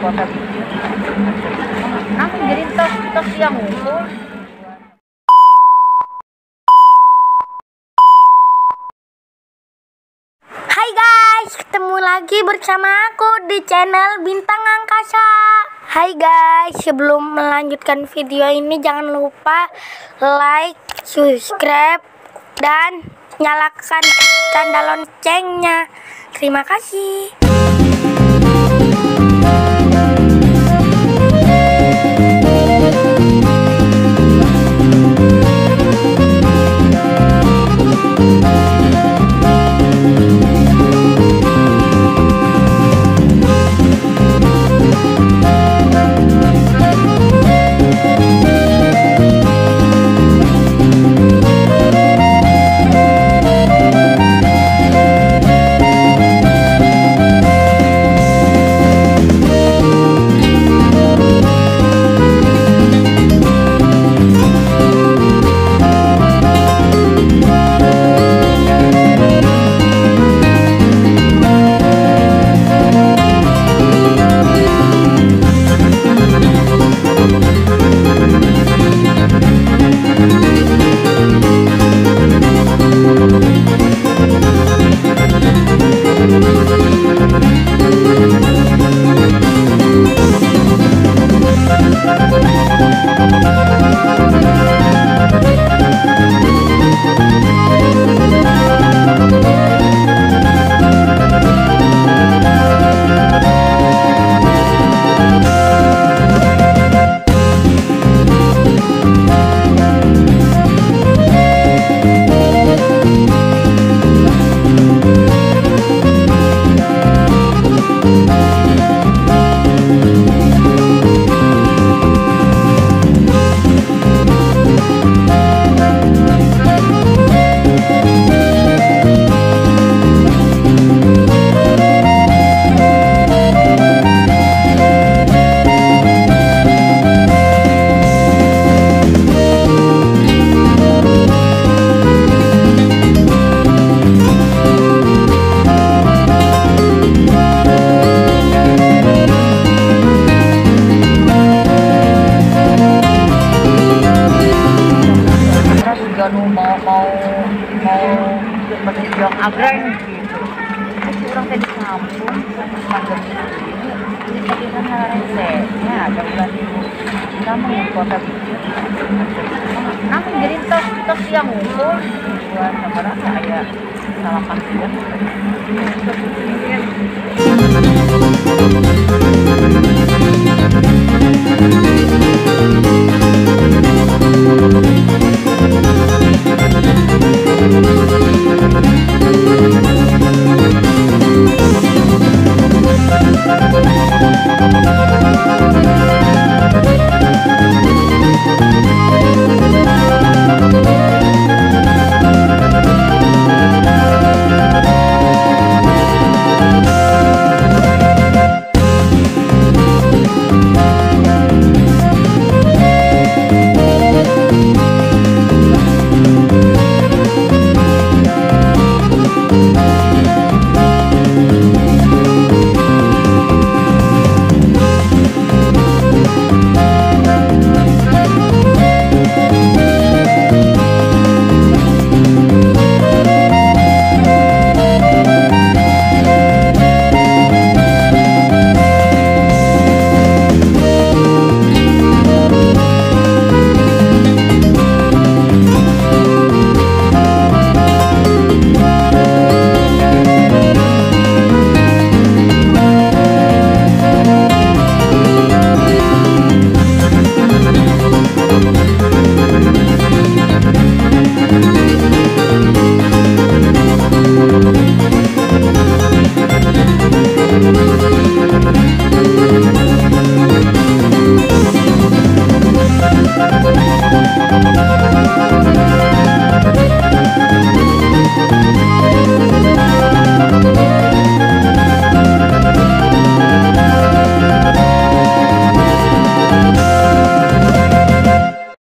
kota bikin nah jadi tos yang ngumpul. Hai guys, ketemu lagi bersama aku di channel Bintang Angkasa. Hai guys, sebelum melanjutkan video ini jangan lupa like, subscribe, dan nyalakan tanda loncengnya. Terima kasih. mau berjuang agreng gitu. Terus orang tadi kampung pandemi ini jadi kan resepnya ada bulan itu kamu yang kota bikin nah jadi tos yang ngumpul buat sabar saya salapan juga.